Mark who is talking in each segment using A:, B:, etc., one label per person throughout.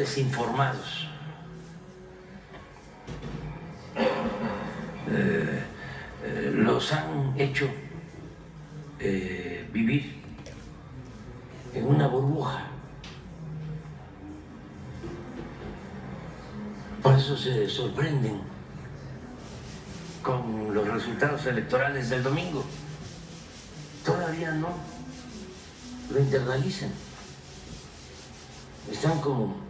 A: desinformados. Los han hecho vivir en una burbuja. Por eso se sorprenden con los resultados electorales del domingo. Todavía no lo internalizan. Están como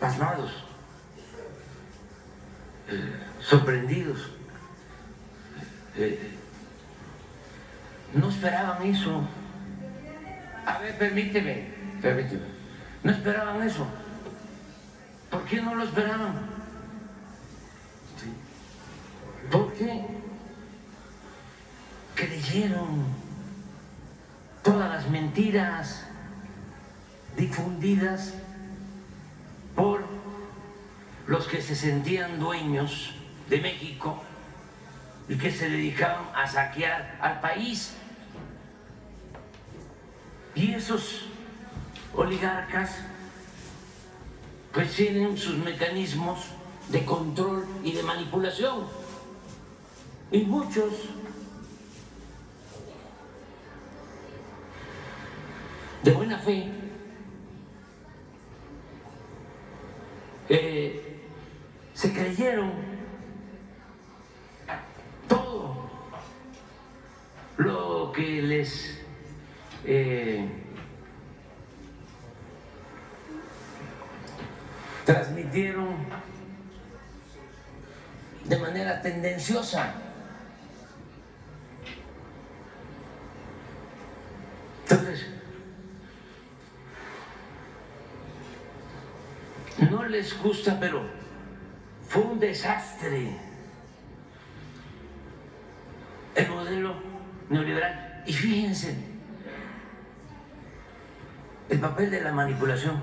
A: pasmados, sorprendidos. No esperaban eso. A ver, permíteme. No esperaban eso. ¿Por qué no lo esperaban? Porque creyeron todas las mentiras difundidas por los que se sentían dueños de México y que se dedicaban a saquear al país. Y esos oligarcas pues tienen sus mecanismos de control y de manipulación. Y muchos de buena fe se creyeron todo lo que les transmitieron de manera tendenciosa. Entonces, no les gusta, pero fue un desastre el modelo neoliberal. Y fíjense, el papel de la manipulación.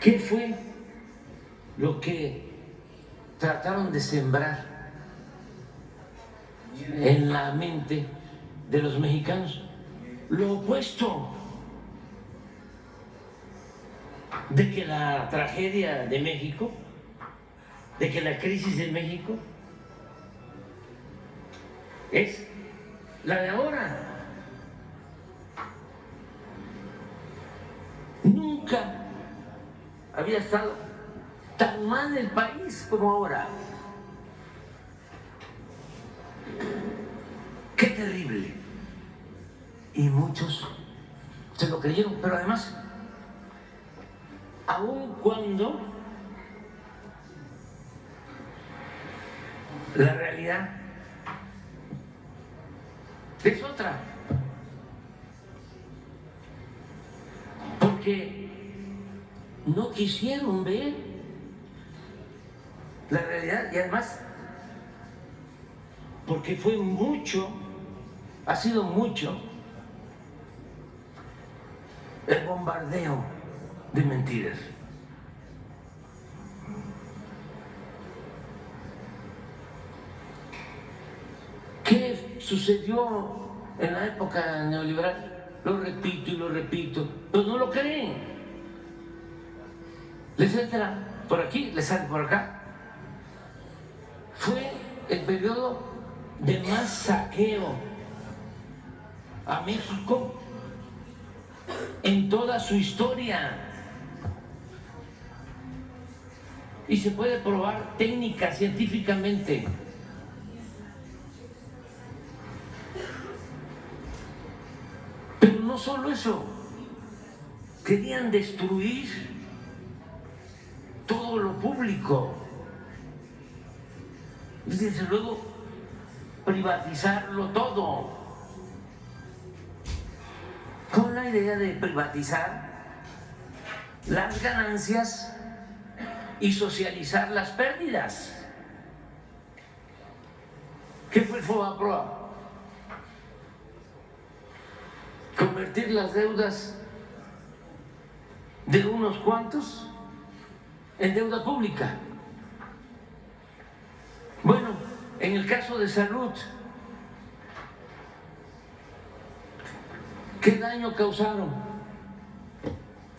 A: ¿Qué fue lo que trataron de sembrar en la mente de los mexicanos? Lo opuesto. De que la tragedia de México, de que la crisis de México es la de ahora. Nunca había estado tan mal el país como ahora. Qué terrible. Y muchos se lo creyeron, pero además, aun cuando la realidad es otra, porque no quisieron ver la realidad y además porque fue mucho, ha sido mucho el bombardeo de mentiras. ¿Qué sucedió en la época neoliberal? Lo repito y lo repito, pero no lo creen. Les entra por aquí, les sale por acá. Fue el periodo de más saqueo a México en toda su historia. Y se puede probar técnica, científicamente. Pero no solo eso, querían destruir todo lo público. Y desde luego, privatizarlo todo. Con la idea de privatizar las ganancias y socializar las pérdidas. ¿Qué fue el FOBAPROA? Convertir las deudas de unos cuantos en deuda pública. Bueno, en el caso de salud, ¿Qué daño causaron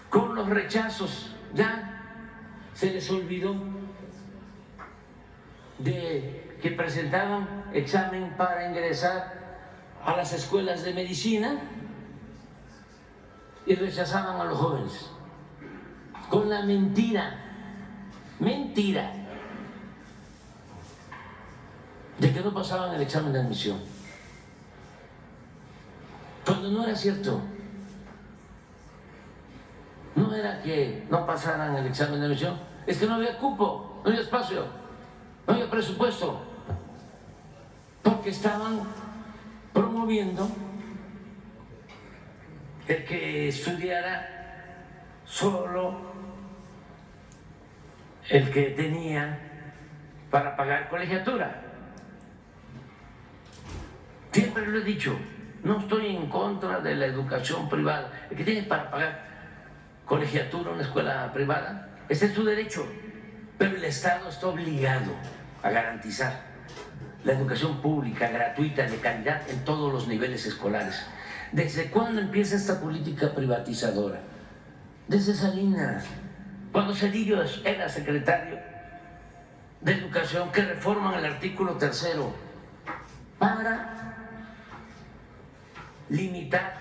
A: con los rechazos? Ya se les olvidó de que presentaban examen para ingresar a las escuelas de medicina y rechazaban a los jóvenes con la mentira de que no pasaban el examen de admisión, cuando no era cierto. No era que no pasaran el examen de admisión, es que no había cupo, no había espacio, no había presupuesto, porque estaban promoviendo el que estudiara solo el que tenía para pagar colegiatura. Siempre lo he dicho, no estoy en contra de la educación privada. El que tiene para pagar colegiatura en una escuela privada, ese es su derecho, pero el Estado está obligado a garantizar la educación pública, gratuita, de calidad en todos los niveles escolares. ¿Desde cuándo empieza esta política privatizadora? Desde Salinas, cuando Cedillo era secretario de Educación, que reforman el artículo 3 para limitar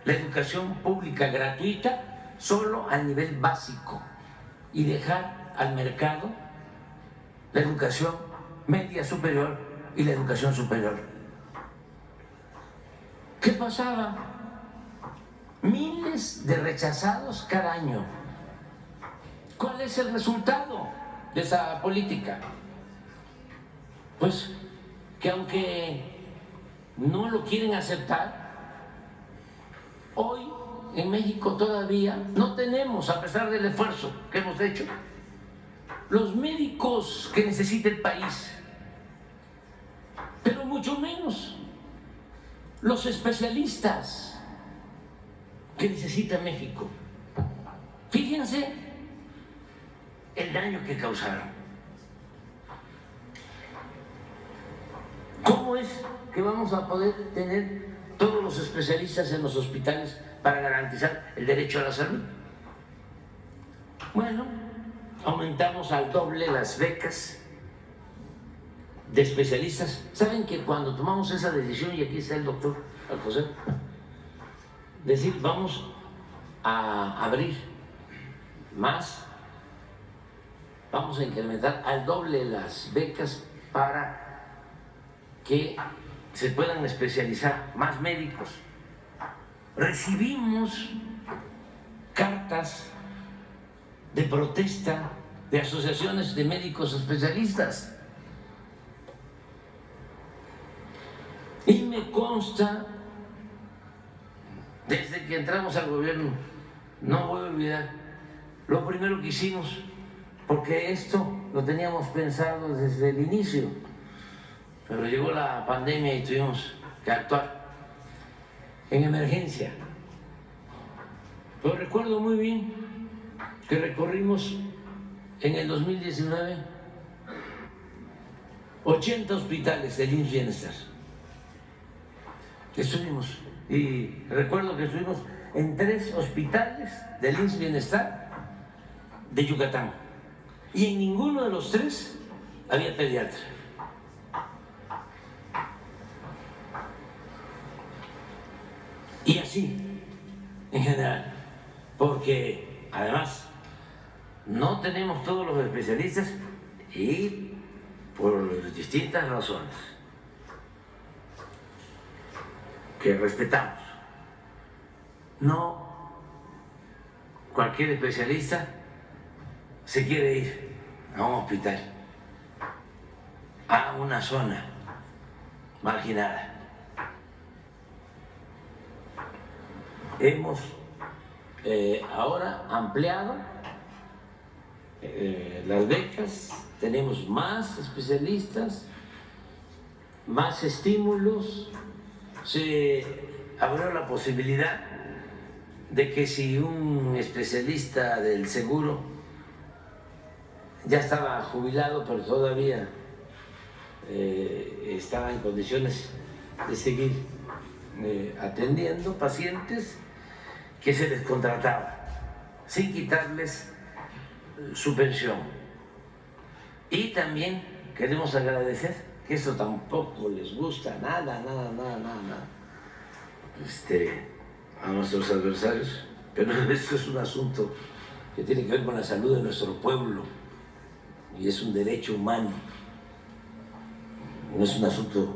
A: la educación pública gratuita solo al nivel básico y dejar al mercado la educación media superior y la educación superior. ¿Qué pasaba? Miles de rechazados cada año. ¿Cuál es el resultado de esa política? Pues que aunque no lo quieren aceptar, hoy en México todavía no tenemos, a pesar del esfuerzo que hemos hecho, los médicos que necesita el país, pero mucho menos los especialistas que necesita México. Fíjense el daño que causaron. ¿Cómo es que vamos a poder tener todos los especialistas en los hospitales para garantizar el derecho a la salud? Bueno, aumentamos al doble las becas de especialistas. ¿Saben que cuando tomamos esa decisión, y aquí está el doctor Alcocer, decir vamos a abrir más, vamos a incrementar al doble las becas para que se puedan especializar más médicos? Recibimos cartas de protesta de asociaciones de médicos especialistas y me consta, desde que entramos al gobierno, no voy a olvidar lo primero que hicimos, porque esto lo teníamos pensado desde el inicio, pero llegó la pandemia y tuvimos que actuar en emergencia. Pero recuerdo muy bien que recorrimos en el 2019 80 hospitales del IMSS Bienestar. Estuvimos, y recuerdo que estuvimos en 3 hospitales del IMSS Bienestar de Yucatán, y en ninguno de los 3 había pediatra. Y así, en general, porque además no tenemos todos los especialistas y por distintas razones que respetamos. No cualquier especialista se quiere ir a un hospital, a una zona marginada. Hemos ahora ampliado las becas, tenemos más especialistas, más estímulos, se abrió la posibilidad de que si un especialista del seguro ya estaba jubilado, pero todavía estaba en condiciones de seguir atendiendo pacientes que se les contrataba sin quitarles su pensión. Y también queremos agradecer, que esto tampoco les gusta nada, a nuestros adversarios, pero esto es un asunto que tiene que ver con la salud de nuestro pueblo y es un derecho humano, no es un asunto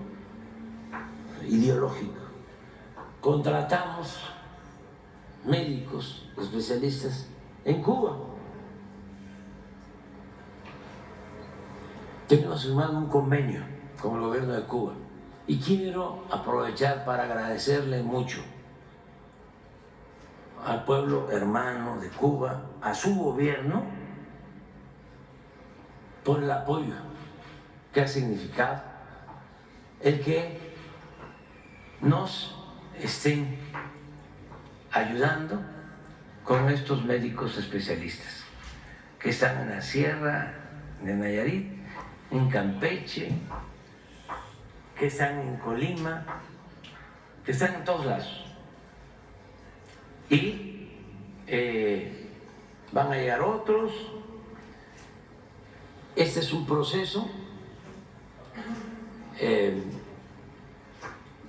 A: ideológico. Contratamos médicos especialistas en Cuba. Tenemos firmado un convenio con el gobierno de Cuba y quiero aprovechar para agradecerle mucho al pueblo hermano de Cuba, a su gobierno, por el apoyo que ha significado el que nos estén ayudando con estos médicos especialistas que están en la Sierra de Nayarit, en Campeche, que están en Colima, que están en todos lados. Y van a llegar otros. Este es un proceso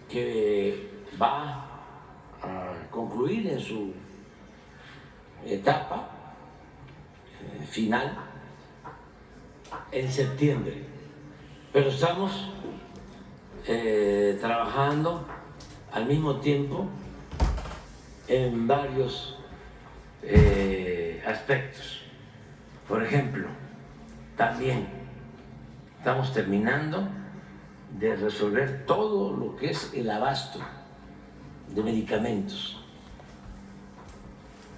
A: que va a concluir en su etapa final en septiembre, pero estamos trabajando al mismo tiempo en varios aspectos. Por ejemplo, también estamos terminando de resolver todo lo que es el abasto de medicamentos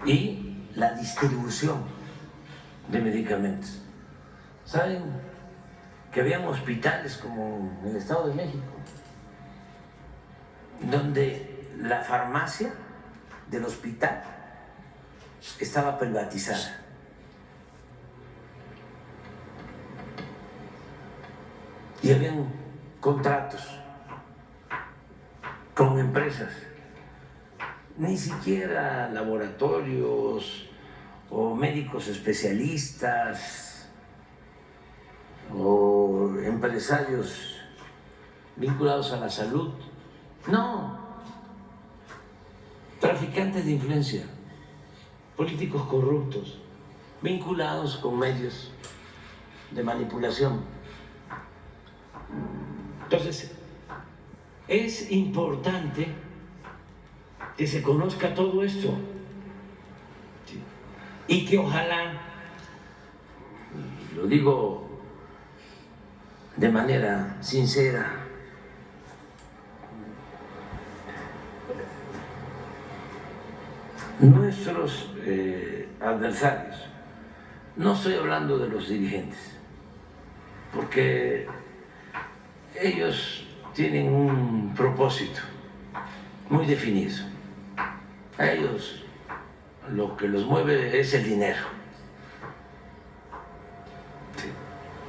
A: y la distribución de medicamentos. ¿Saben que habían hospitales como en el Estado de México donde la farmacia del hospital estaba privatizada? Y habían contratos con empresas, ni siquiera laboratorios o médicos especialistas o empresarios vinculados a la salud. No, traficantes de influencia, políticos corruptos, vinculados con medios de manipulación. Entonces, es importante que se conozca todo esto y que ojalá, lo digo de manera sincera, nuestros adversarios, no estoy hablando de los dirigentes, porque ellos tienen un propósito muy definido. A ellos lo que los mueve es el dinero.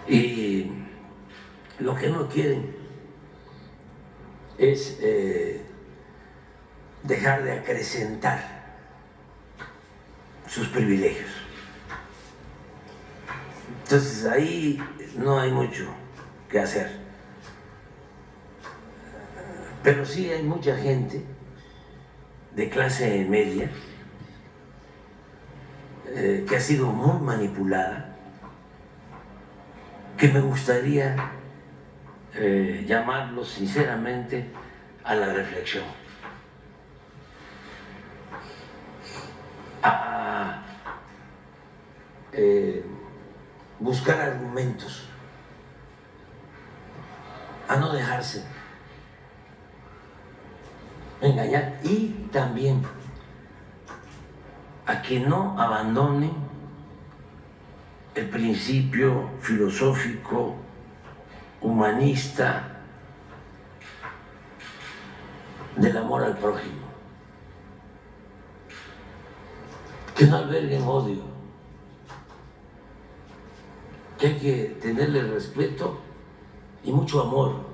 A: Y lo que no quieren es dejar de acrecentar sus privilegios. Entonces ahí no hay mucho que hacer. Pero sí hay mucha gente de clase media que ha sido muy manipulada, que me gustaría llamarlos sinceramente a la reflexión, a buscar argumentos, a no dejarse engañar y también a que no abandonen el principio filosófico, humanista del amor al prójimo, que no alberguen odio, que hay que tenerle respeto y mucho amor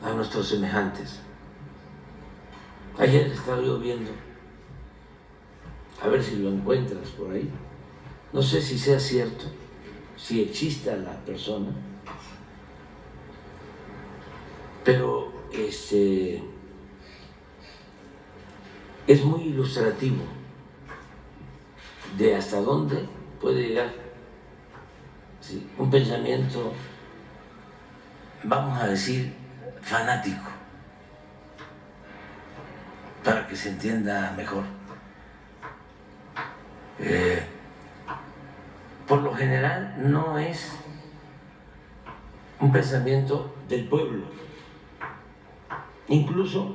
A: a nuestros semejantes. Ayer estaba yo viendo, a ver si lo encuentras por ahí, no sé si sea cierto, si exista la persona, pero es muy ilustrativo de hasta dónde puede llegar, ¿sí?, un pensamiento, vamos a decir, fanático, para que se entienda mejor. Por lo general no es un pensamiento del pueblo, incluso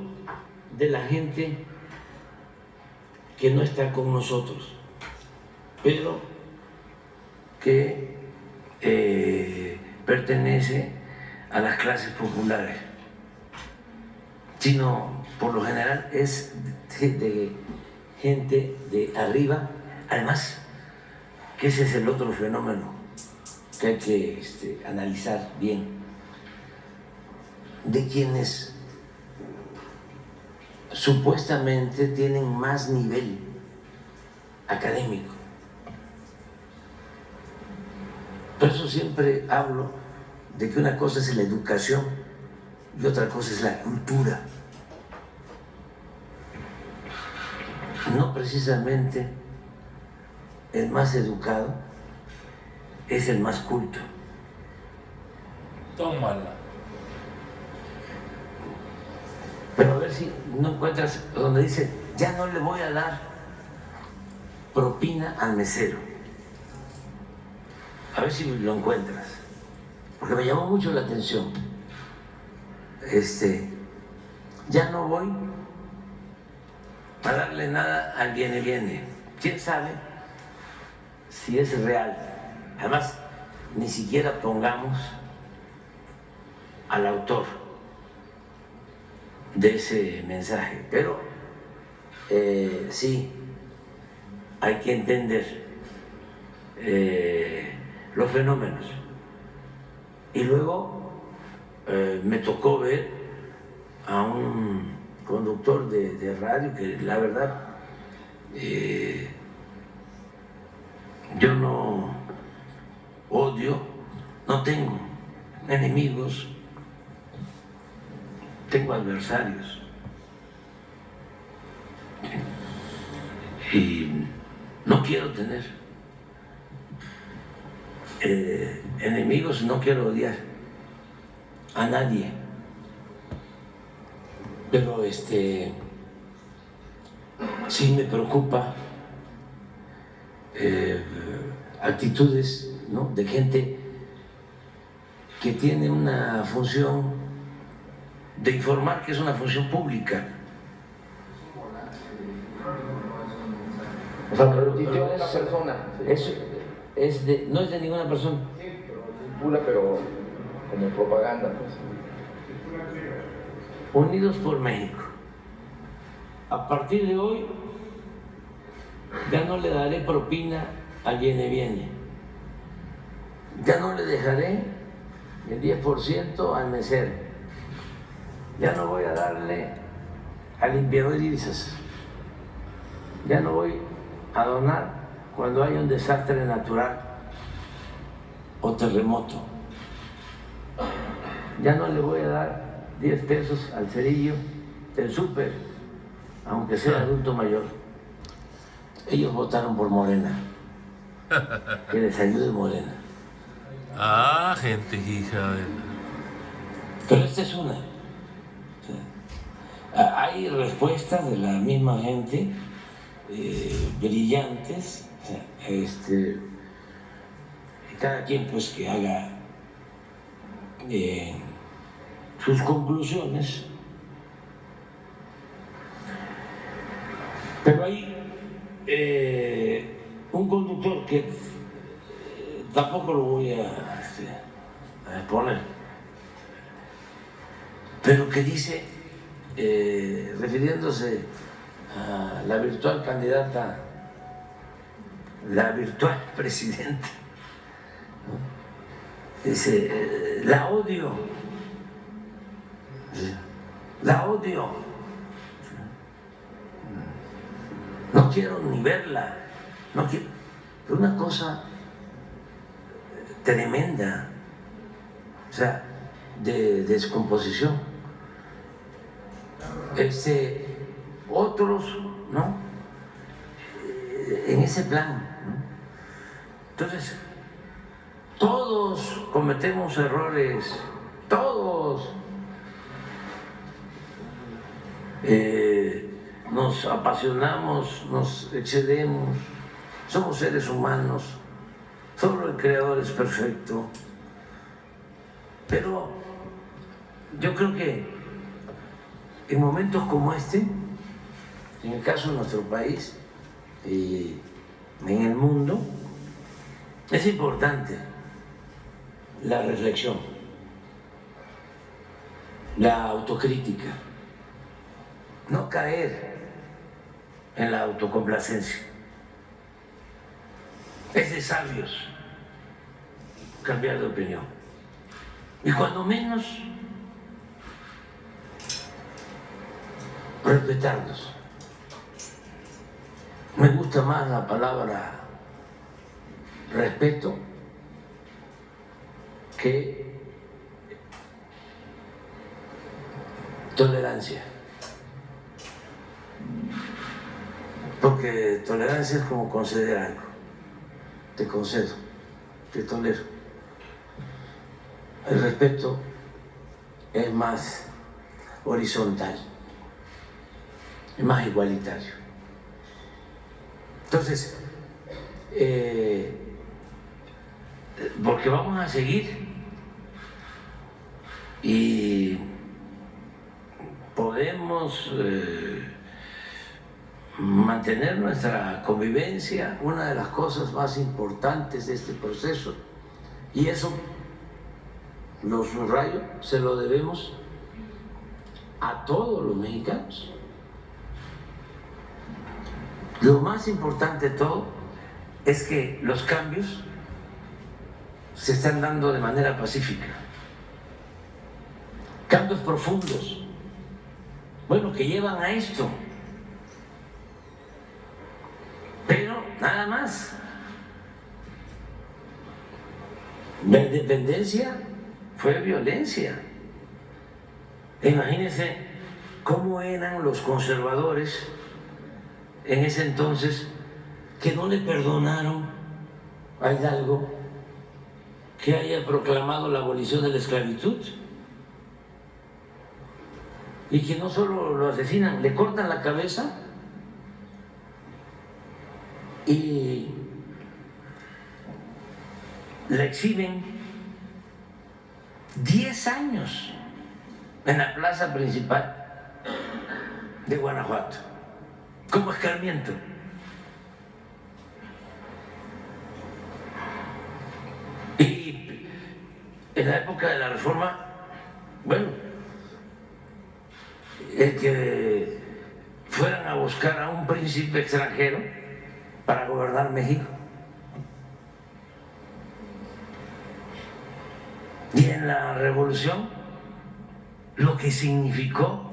A: de la gente que no está con nosotros, pero que pertenece a las clases populares, sino por lo general es de gente de arriba. Además, que ese es el otro fenómeno que hay que analizar bien, de quienes supuestamente tienen más nivel académico. Por eso siempre hablo de que una cosa es la educación y otra cosa es la cultura. No precisamente el más educado es el más culto.
B: Tómala.
A: Pero a ver si no encuentras donde dice, ya no le voy a dar propina al mesero. A ver si lo encuentras, porque me llamó mucho la atención. Ya no voy a darle nada al viene. ¿Quién sabe si es real? Además, ni siquiera pongamos al autor de ese mensaje, pero sí hay que entender los fenómenos. Y luego me tocó ver a un conductor de radio que la verdad yo no odio, no tengo enemigos, tengo adversarios. Y no quiero tener enemigos, no quiero odiar a nadie. Pero sí me preocupa actitudes, ¿no?, de gente que tiene una función de informar, que es una función pública.
C: O sea, pero tuiteó una persona.
A: No es de ninguna persona.
C: Sí, pero circula, pero como propaganda, pues.
A: Unidos por México. A partir de hoy ya no le daré propina al viene. Ya no le dejaré el 10% al mesero. Ya no voy a darle al limpiador de divisas. Ya no voy a donar cuando haya un desastre natural o terremoto. Ya no le voy a dar 10 pesos al cerillo del súper, aunque sea adulto mayor. Ellos votaron por Morena. Que les ayude Morena.
B: Ah, gente hija de...
A: Pero esta es una. Hay respuestas de la misma gente, brillantes, cada quien pues que haga sus conclusiones, pero hay un conductor que tampoco lo voy a exponer, pero que dice, refiriéndose a la virtual candidata, la virtual presidenta, ¿no?, dice, la odio. quiero ni verla, no quiero, pero una cosa tremenda, o sea, de descomposición. Otros, ¿no? En ese plan, ¿no? Entonces, todos cometemos errores, todos. Nos apasionamos, nos excedemos, somos seres humanos, solo el Creador es perfecto. Pero yo creo que en momentos como este, en el caso de nuestro país y en el mundo, es importante la reflexión, la autocrítica, no caer en la autocomplacencia. Es de sabios cambiar de opinión. Y cuando menos, respetarnos. Me gusta más la palabra respeto que tolerancia. Porque tolerancia es como conceder algo. Te concedo, te tolero. El respeto es más horizontal, es más igualitario. Entonces, porque vamos a seguir y podemos mantener nuestra convivencia, una de las cosas más importantes de este proceso, y eso lo subrayo, se lo debemos a todos los mexicanos. Lo más importante de todo es que los cambios se están dando de manera pacífica, cambios profundos, bueno, que llevan a esto. Pero nada más. La independencia fue violencia. Imagínense cómo eran los conservadores en ese entonces, que no le perdonaron a Hidalgo que haya proclamado la abolición de la esclavitud, y que no solo lo asesinan, le cortan la cabeza y la exhiben 10 años en la plaza principal de Guanajuato, como escarmiento. Y en la época de la Reforma, bueno, el que fueran a buscar a un príncipe extranjero para gobernar México. Y en la Revolución, lo que significó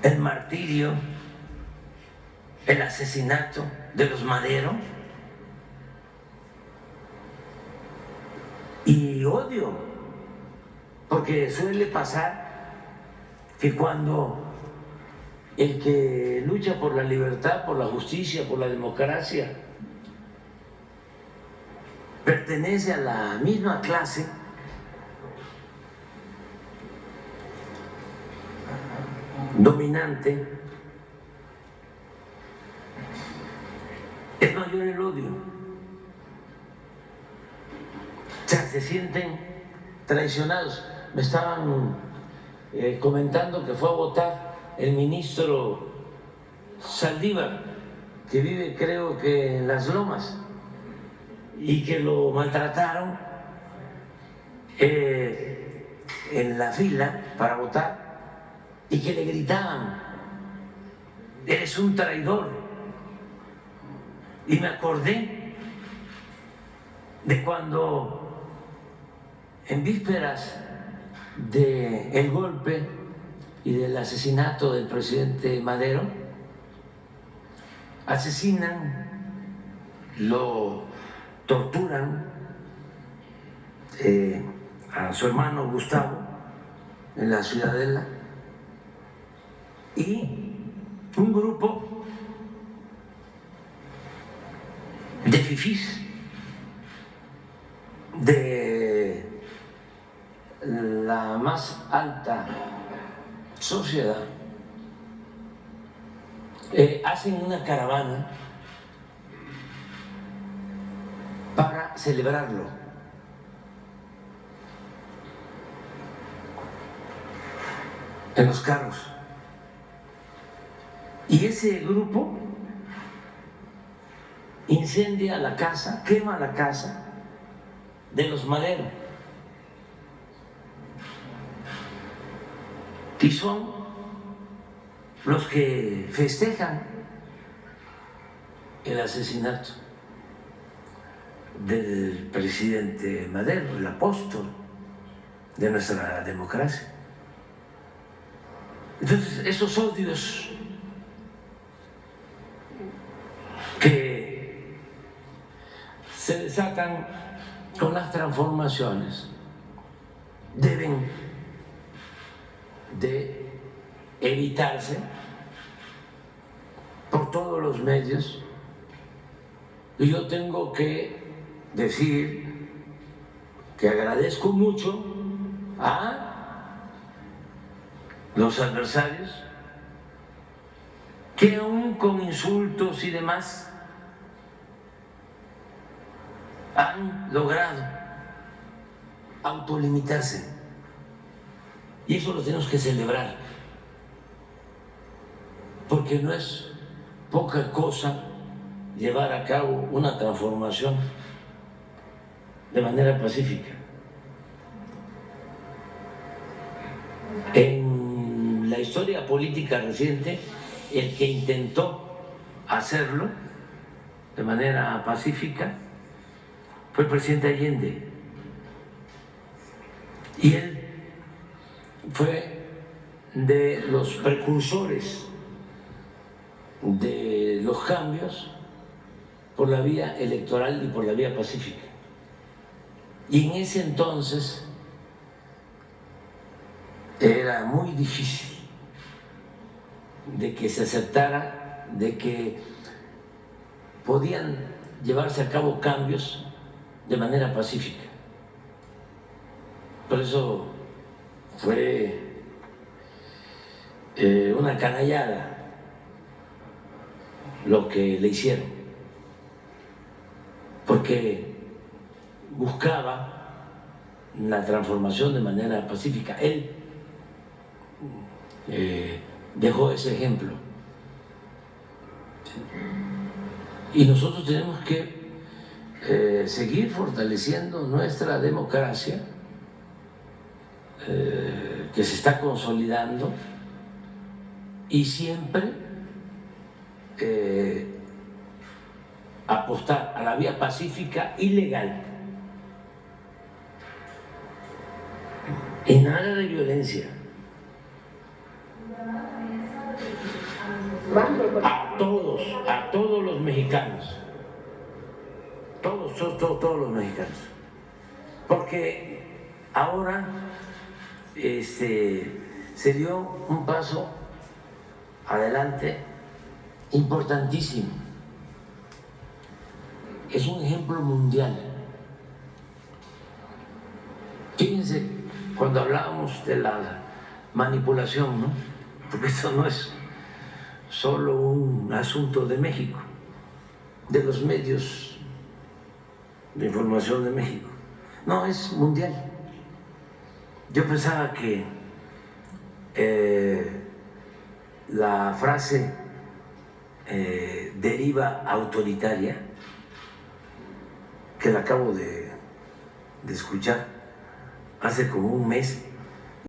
A: el martirio, el asesinato de los Madero, y odio, porque suele pasar que cuando el que lucha por la libertad, por la justicia, por la democracia, pertenece a la misma clase, dominante, es mayor el odio. O sea, se sienten traicionados. Me estaban comentando que fue a votar el ministro Saldívar, que vive creo que en Las Lomas, y que lo maltrataron en la fila para votar, y que le gritaban: eres un traidor. Y me acordé de cuando, en vísperas del golpe y del asesinato del presidente Madero, asesinan, lo torturan a su hermano Gustavo en la Ciudadela, y un grupo de fifís de la más alta sociedad hacen una caravana para celebrarlo. En los carros. Y ese grupo incendia la casa, quema la casa de los Madero. Y son los que festejan el asesinato del presidente Madero, el apóstol de nuestra democracia. Entonces, esos odios que se desatan con las transformaciones deben de evitarse por todos los medios. Y yo tengo que decir que agradezco mucho a los adversarios que aún con insultos y demás han logrado autolimitarse, y eso lo tenemos que celebrar, porque no es poca cosa llevar a cabo una transformación de manera pacífica. En la historia política reciente, el que intentó hacerlo de manera pacífica fue el presidente Allende, y él fue de los precursores de los cambios por la vía electoral y por la vía pacífica. Y en ese entonces era muy difícil de que se aceptara de que podían llevarse a cabo cambios de manera pacífica. Por eso fue una canallada lo que le hicieron, porque buscaba la transformación de manera pacífica. Él dejó ese ejemplo. Y nosotros tenemos que seguir fortaleciendo nuestra democracia, que se está consolidando, y siempre apostar a la vía pacífica y legal, y nada de violencia. A todos los mexicanos, todos los mexicanos, porque ahora se dio un paso adelante importantísimo. Es un ejemplo mundial. Fíjense, cuando hablábamos de la manipulación, ¿no? Porque esto no es solo un asunto de México, de los medios de información de México. No, es mundial. Yo pensaba que la frase deriva autoritaria, que la acabo de escuchar hace como un mes,